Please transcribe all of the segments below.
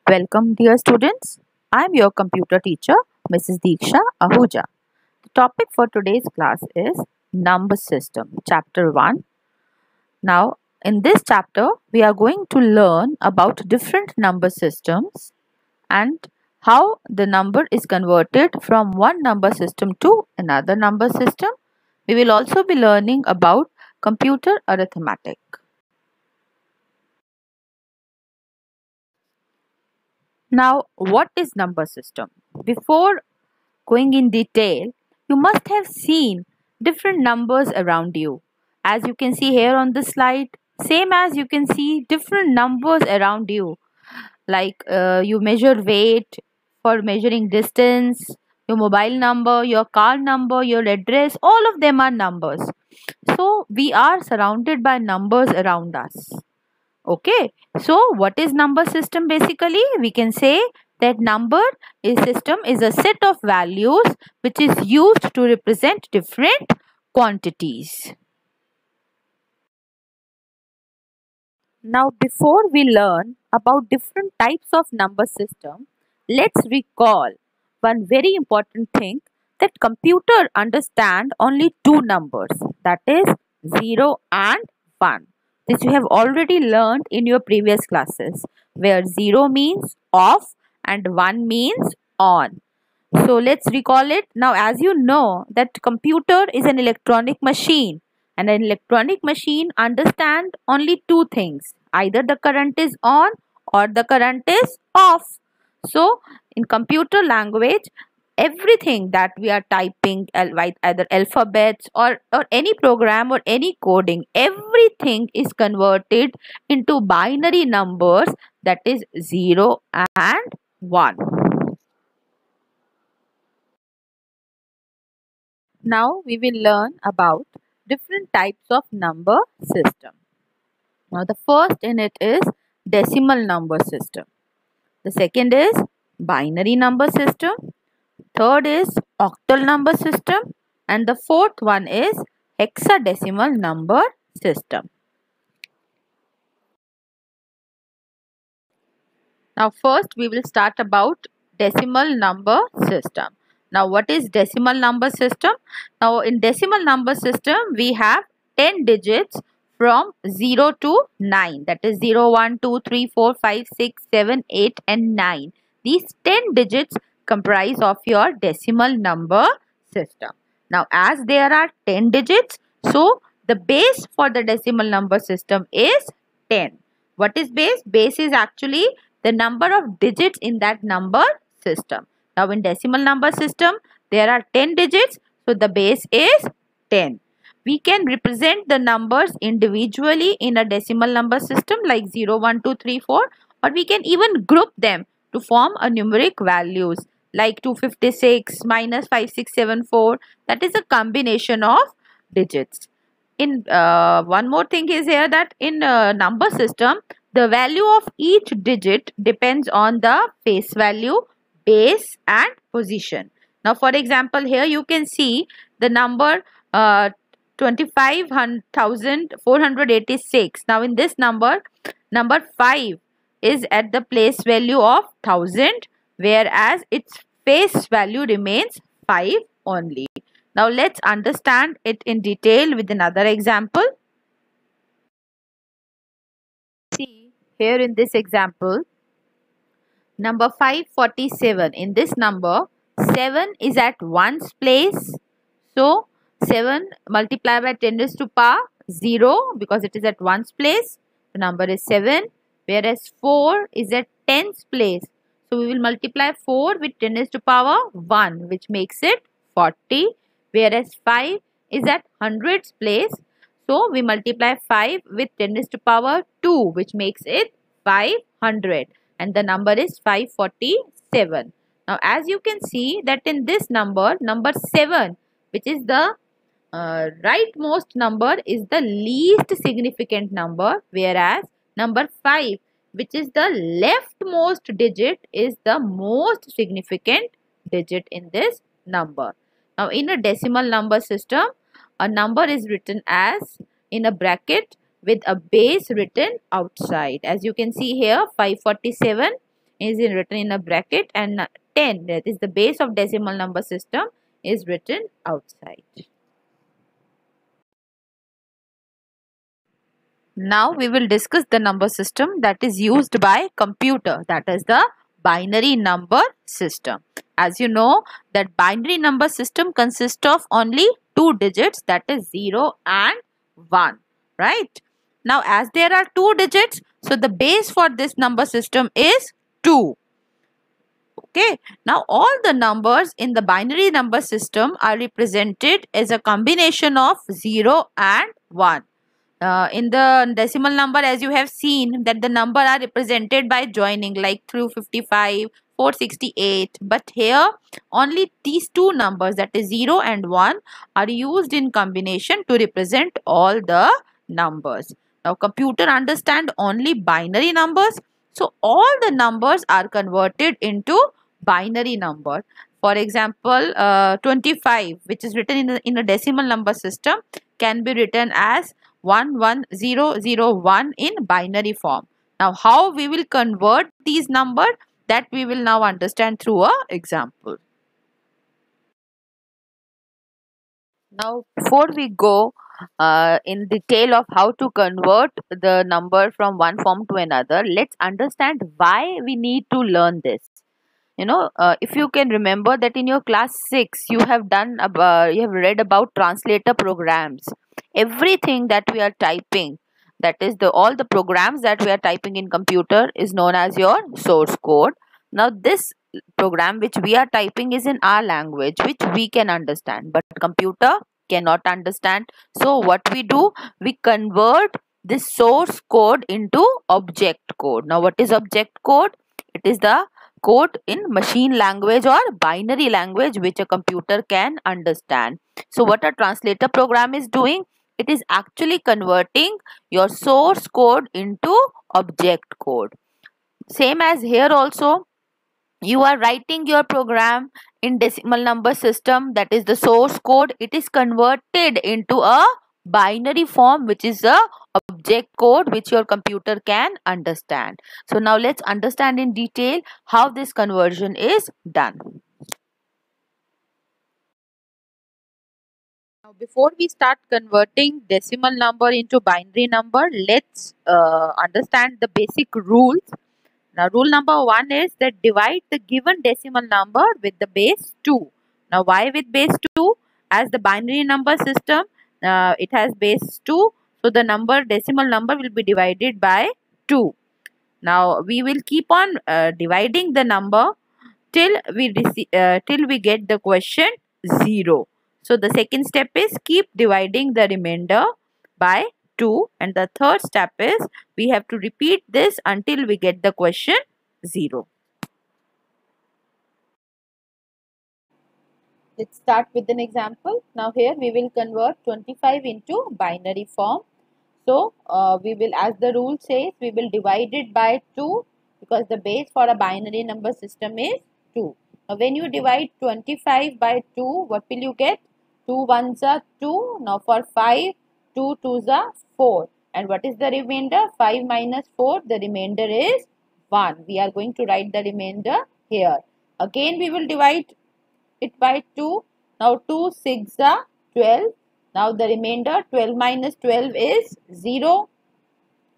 Welcome, dear students. I am your computer teacher, Mrs. Deeksha Ahuja. The topic for today's class is Number System, Chapter 1. Now, in this chapter, we are going to learn about different number systems and how the number is converted from one number system to another number system. We will also be learning about computer arithmetic. Now, what is number system? Before going in detail, you must have seen different numbers around you. As you can see here on the slide, same as you can see different numbers around you. Like you measure weight for measuring distance, your mobile number, your car number, your address, all of them are numbers. So we are surrounded by numbers around us. Okay, so what is number system basically? We can say that number system is a set of values which is used to represent different quantities. Now before we learn about different types of number system, let's recall one very important thing, that computer understand only two numbers, that is 0 and 1. This you have already learned in your previous classes, where 0 means off and 1 means on. So let's recall it. Now as you know that computer is an electronic machine, and an electronic machine understand only two things, either the current is on or the current is off. So in computer language, everything that we are typing, either alphabets or any program or any coding, everything is converted into binary numbers, that is 0 and 1. Now we will learn about different types of number system. Now the first in it is decimal number system. The second is binary number system. Third is octal number system. And the fourth one is hexadecimal number system. Now first we will start about decimal number system. Now what is decimal number system? Now in decimal number system we have 10 digits from 0 to 9, that is 0, 1, 2, 3, 4, 5, 6, 7, 8 and 9. These 10 digits comprise of your decimal number system. Now as there are 10 digits, so the base for the decimal number system is 10. What is base? Base is actually the number of digits in that number system. Now in decimal number system there are 10 digits, so the base is 10. We can represent the numbers individually in a decimal number system like 0, 1, 2, 3, 4, or we can even group them to form a numeric values like 256 minus 5674. That is a combination of digits. In one more thing is here, that in number system the value of each digit depends on the face value, base and position. Now for example, here you can see the number 25,486. Now in this number 5 is at the place value of 1000, whereas its face value remains 5 only. Now let's understand it in detail with another example. See here in this example, number 547. In this number, 7 is at 1's place. So 7 multiplied by 10 raised to power 0, because it is at 1's place. The number is 7. Whereas 4 is at 10's place. So we will multiply 4 with 10 raised to power 1, which makes it 40. Whereas 5 is at 100's place. So we multiply 5 with 10 raised to power 2, which makes it 500. And the number is 547. Now as you can see that in this number, number 7, which is the rightmost number, is the least significant number, whereas number 5, which is the leftmost digit, is the most significant digit in this number. Now in a decimal number system, a number is written as in a bracket with a base written outside. As you can see here, 547 is written in a bracket, and 10, that is the base of decimal number system, is written outside. Now we will discuss the number system that is used by computer, that is the binary number system. As you know that binary number system consists of only two digits, that is 0 and 1, right? Now as there are two digits, so the base for this number system is 2. Okay, now all the numbers in the binary number system are represented as a combination of 0 and 1. In the decimal number, as you have seen that the number are represented by joining like 355, 468, but here only these two numbers, that is 0 and 1, are used in combination to represent all the numbers. Now computer understand only binary numbers, so all the numbers are converted into binary number. For example, 25, which is written in a decimal number system, can be written as 11001 in binary form. Now how we will convert these numbers, that we will now understand through a example. Now before we go in detail of how to convert the number from one form to another, let's understand why we need to learn this. If you can remember that in your class 6 you have read about translator programs. Everything that we are typing, that is all the programs that we are typing in computer, is known as your source code. Now this program which we are typing is in our language, which we can understand, but computer cannot understand. So what we do, we convert this source code into object code. Now what is object code? It is the code in machine language or binary language which a computer can understand. So what a translator program is doing, it is actually converting your source code into object code. Same as here also, you are writing your program in decimal number system, that is the source code. It is converted into a binary form, which is a object code which your computer can understand. So now let's understand in detail how this conversion is done. Now before we start converting decimal number into binary number, let's understand the basic rules. Now rule number 1 is that divide the given decimal number with the base 2. Now why with base 2? As the binary number system, it has base 2. So the decimal number will be divided by 2. Now we will keep on dividing the number till we get the question 0. So the second step is keep dividing the remainder by 2, and the third step is we have to repeat this until we get the question 0. Let's start with an example. Now here we will convert 25 into binary form. So we will, as the rule says, we will divide it by 2 because the base for a binary number system is 2. Now when you divide 25 by 2, what will you get? 2 ones are 2. Now for 5, 2 twos are 4. And what is the remainder? 5 minus 4, the remainder is 1. We are going to write the remainder here. Again we will divide it by 2. Now 2 6 are 12. Now the remainder 12 minus 12 is 0.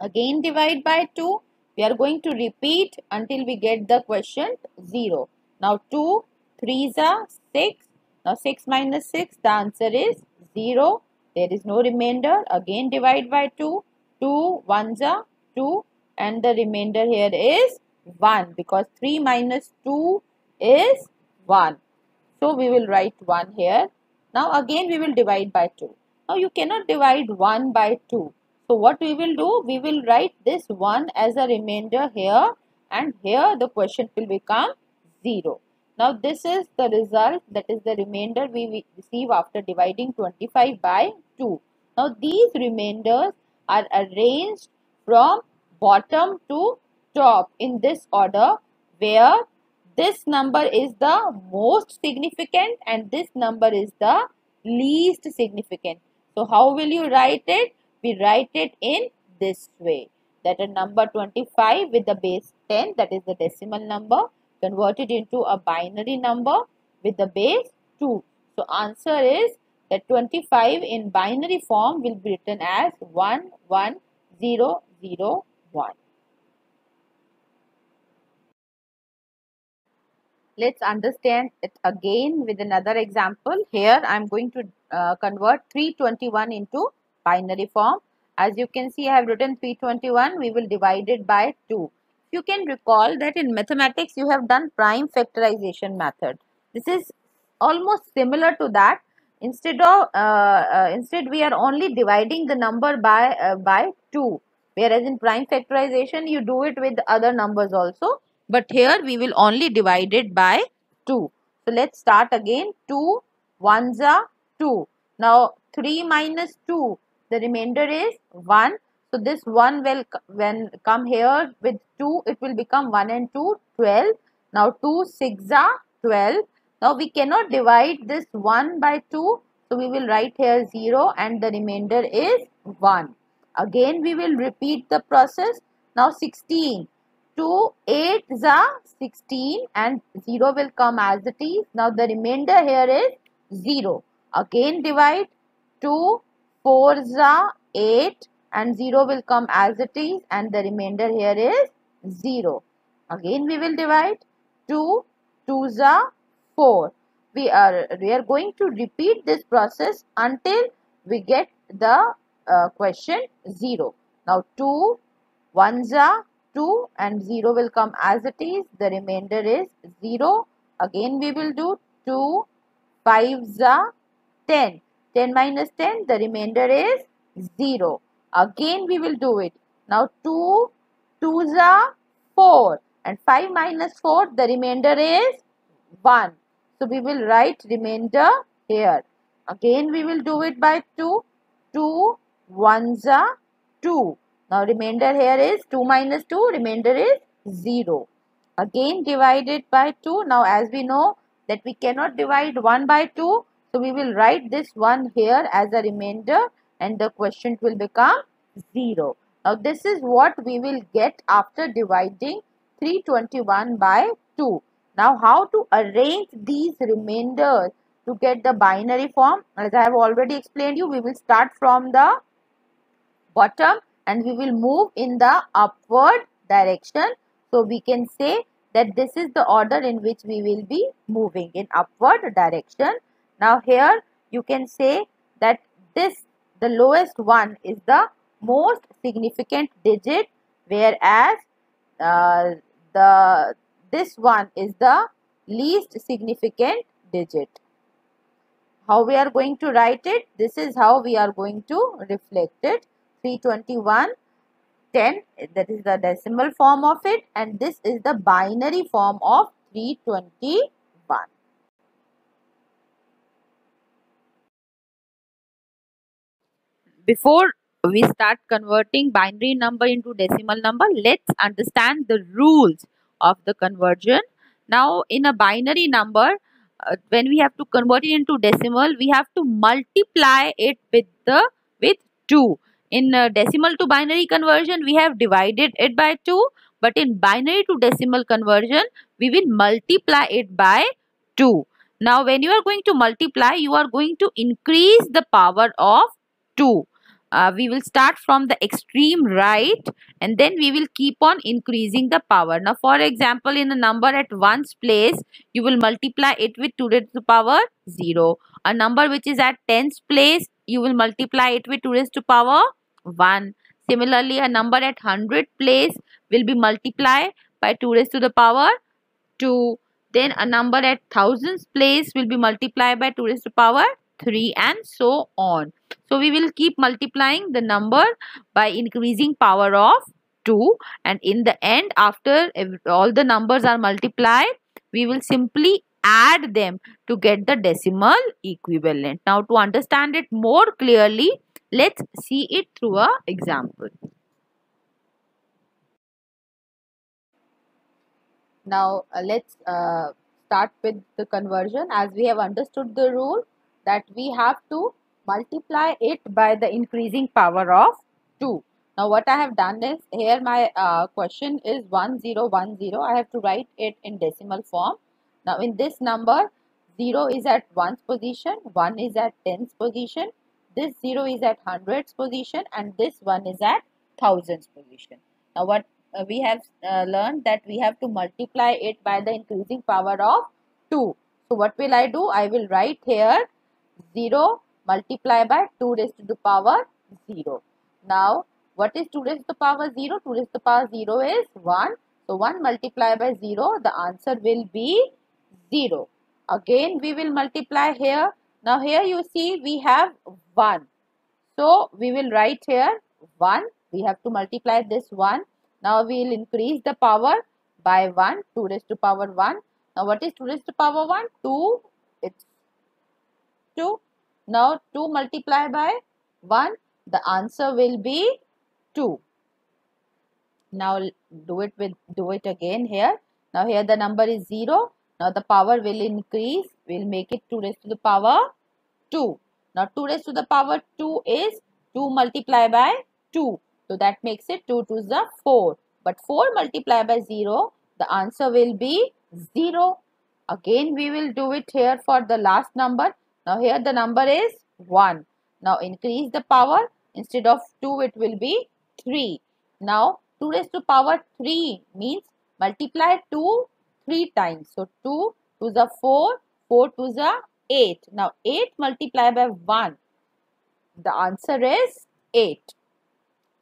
Again divide by 2. We are going to repeat until we get the quotient 0. Now 2 3s are 6. Now 6 minus 6, the answer is 0. There is no remainder. Again divide by 2. 2 1s are 2 and the remainder here is 1 because 3 minus 2 is 1. So we will write 1 here. Now again we will divide by 2. Now you cannot divide 1 by 2. So what we will do? We will write this 1 as a remainder here, and here the quotient will become 0. Now this is the result, that is the remainder we receive after dividing 25 by 2. Now these remainders are arranged from bottom to top in this order, where this number is the most significant and this number is the least significant. So how will you write it? We write it in this way, that a number 25 with the base 10, that is the decimal number, converted into a binary number with the base 2. So answer is that 25 in binary form will be written as 11001. Let's understand it again with another example. Here I am going to convert 321 into binary form. As you can see, I have written 321. We will divide it by 2. You can recall that in mathematics you have done prime factorization method. This is almost similar to that. Instead we are only dividing the number by 2. Whereas in prime factorization you do it with other numbers also. But here we will only divide it by 2. So let's start again. 2 ones are 2. Now 3 minus 2, the remainder is 1. So this 1 will, when come here with 2, it will become 1 and 2, 12. Now 2 6 are 12. Now we cannot divide this 1 by 2. So we will write here 0 and the remainder is 1. Again we will repeat the process. Now 16. 2 8s are 16 and 0 will come as it is. Now the remainder here is 0. Again divide. 2 4s are 8 and 0 will come as it is and the remainder here is 0. Again we will divide. 2 2s are 4. We are going to repeat this process until we get the question 0. Now 2 1s are 2 and 0 will come as it is. The remainder is 0. Again we will do 2 5s are 10. 10 minus 10, the remainder is 0. Again we will do it. Now 2 2s are 4 and 5 minus 4, the remainder is 1. So we will write remainder here. Again we will do it by 2. 2 1s are 2. Now remainder here is 2 minus 2, remainder is 0. Again divided by 2. Now as we know that we cannot divide 1 by 2. So we will write this 1 here as a remainder and the quotient will become 0. Now this is what we will get after dividing 321 by 2. Now how to arrange these remainders to get the binary form? As I have already explained you, we will start from the bottom and we will move in the upward direction. So we can say that this is the order in which we will be moving, in upward direction. Now here you can say that the lowest one is the most significant digit, whereas this one is the least significant digit. How we are going to write it? This is how we are going to reflect it. 321 10, that is the decimal form of it, and this is the binary form of 321. Before we start converting binary number into decimal number, let's understand the rules of the conversion. Now in a binary number, when we have to convert it into decimal, we have to multiply it with 2. In decimal to binary conversion, we have divided it by 2, but in binary to decimal conversion, we will multiply it by 2. Now when you are going to multiply, you are going to increase the power of 2. We will start from the extreme right and then we will keep on increasing the power. Now for example, in a number at 1's place, you will multiply it with 2 raised to the power 0. A number which is at 10's place, you will multiply it with 2 raised to the power 1. Similarly, a number at 100 place will be multiplied by 2 raised to the power 2. Then a number at thousands place will be multiplied by 2 raised to the power 3 and so on. So we will keep multiplying the number by increasing power of 2, and in the end, after all the numbers are multiplied, we will simply add them to get the decimal equivalent. Now to understand it more clearly, let's see it through an example. Now let's start with the conversion. As we have understood the rule that we have to multiply it by the increasing power of 2. Now what I have done is, here my question is 1010. I have to write it in decimal form. Now in this number, 0 is at 1's position, 1 is at 10's position, this 0 is at 100's position, and this 1 is at 1000's position. Now what we have learned, that we have to multiply it by the increasing power of 2. So what will I do? I will write here 0 multiply by 2 raised to the power 0. Now what is 2 raised to the power 0? 2 raised to the power 0 is 1. So 1 multiplied by 0, the answer will be 0. Again we will multiply here. Now here you see we have 1. So we will write here 1. We have to multiply this 1. Now we will increase the power by 1. 2 raised to power 1. Now what is 2 raised to power 1? 2. It's 2. Now 2 multiply by 1. The answer will be 2. Now do it again here. Now here the number is 0. Now the power will increase. We'll make it 2 raised to the power 2. Now 2 raised to the power 2 is 2 multiplied by 2. So that makes it 2 to the 4. But 4 multiplied by 0, the answer will be 0. Again we will do it here for the last number. Now here the number is 1. Now increase the power. Instead of 2, it will be 3. Now 2 raised to power 3 means multiply 2 3 times. So 2 to the 4, 4 to the 8. Now 8 multiplied by 1. The answer is 8.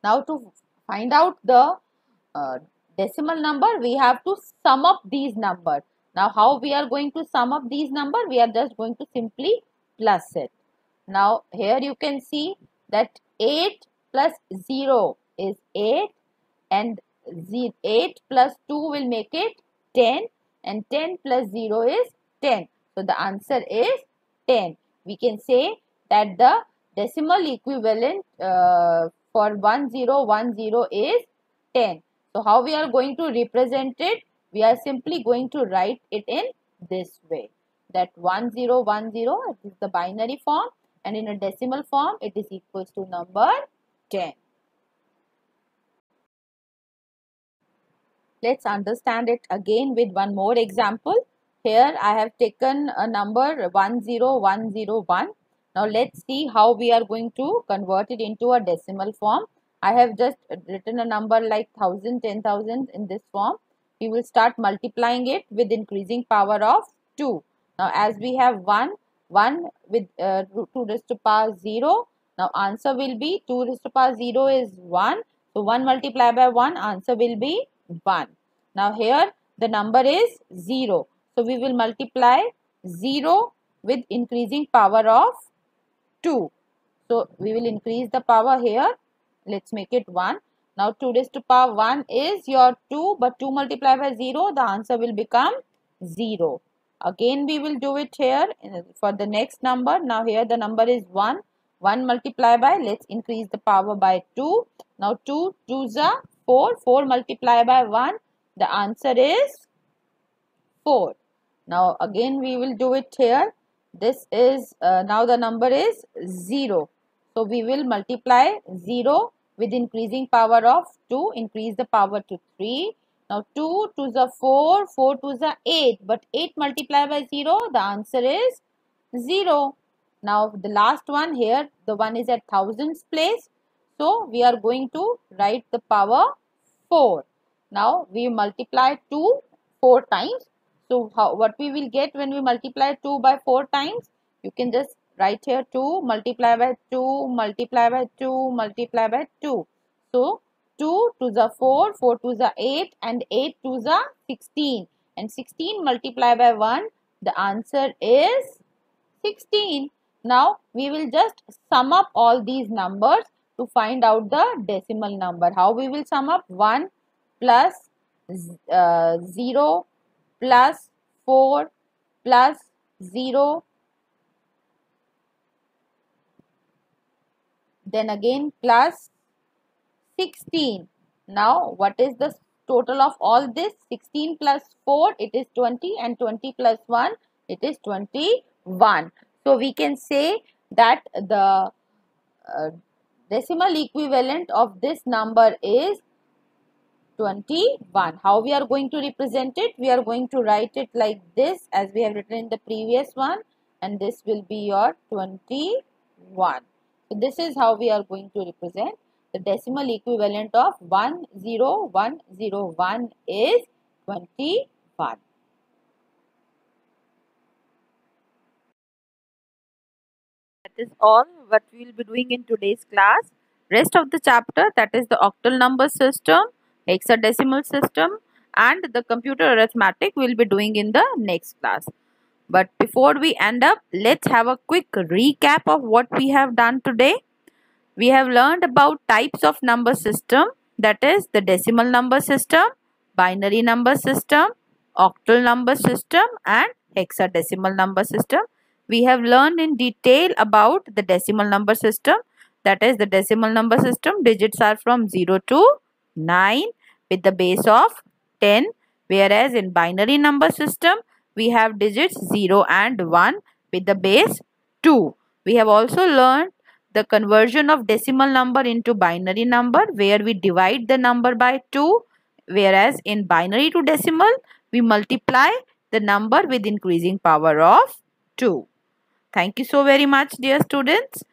Now to find out the decimal number, we have to sum up these numbers. Now how we are going to sum up these numbers? We are just going to simply plus it. Now here you can see that 8 plus 0 is 8, and 8 plus 2 will make it 10, and 10 plus 0 is 10. So the answer is 10. We can say that the decimal equivalent for 1010 is 10. So how we are going to represent it? We are simply going to write it in this way, that 1010 is the binary form, and in a decimal form it is equals to number 10. Let's understand it again with one more example. Here I have taken a number 10101. Now let's see how we are going to convert it into a decimal form. I have just written a number like 1000, 10,000 in this form. We will start multiplying it with increasing power of 2. Now as we have 1 with 2 raised to power 0. Now answer will be 2 raised to power 0 is 1. So 1 multiplied by 1, answer will be 1. Now here the number is 0. So we will multiply 0 with increasing power of 2. So we will increase the power here. Let's make it 1. Now 2 raised to power 1 is your 2, but 2 multiplied by 0, the answer will become 0. Again we will do it here for the next number. Now here the number is 1. 1 multiplied by, let's increase the power by 2. Now 2 2's are 4. 4 multiplied by 1. The answer is 4. Now again we will do it here. This is now the number is 0. So we will multiply 0 with increasing power of 2. Increase the power to 3. Now 2 to the 4, 4 to the 8. But 8 multiplied by 0, the answer is 0. Now the last one here, the one is at thousands place. So we are going to write the power 4. Now we multiply 2 4 times. So what we will get when we multiply 2 by 4 times? You can just write here 2 multiply by 2 multiply by 2 multiply by 2. So 2 to the 4, 4 to the 8, and 8 to the 16. And 16 multiplied by 1, the answer is 16. Now we will just sum up all these numbers to find out the decimal number. How we will sum up? 1 plus 0 plus 4 plus 0, then again plus 16. Now what is the total of all this? 16 plus 4, it is 20, and 20 plus 1, it is 21. So we can say that the decimal equivalent of this number is 21. How we are going to represent it? We are going to write it like this as we have written in the previous one, and this will be your 21. So this is how we are going to represent the decimal equivalent of 10101 is 21. That is all what we will be doing in today's class. Rest of the chapter, that is the octal number system, hexadecimal system, and the computer arithmetic, we will be doing in the next class. But before we end up, let's have a quick recap of what we have done today. We have learned about types of number system, that is the decimal number system, binary number system, octal number system, and hexadecimal number system. We have learned in detail about the decimal number system, that is the decimal number system digits are from 0 to 9 with the base of 10, whereas in binary number system we have digits 0 and 1 with the base 2. We have also learned the conversion of decimal number into binary number, where we divide the number by 2, whereas in binary to decimal we multiply the number with increasing power of 2. Thank you so very much, dear students.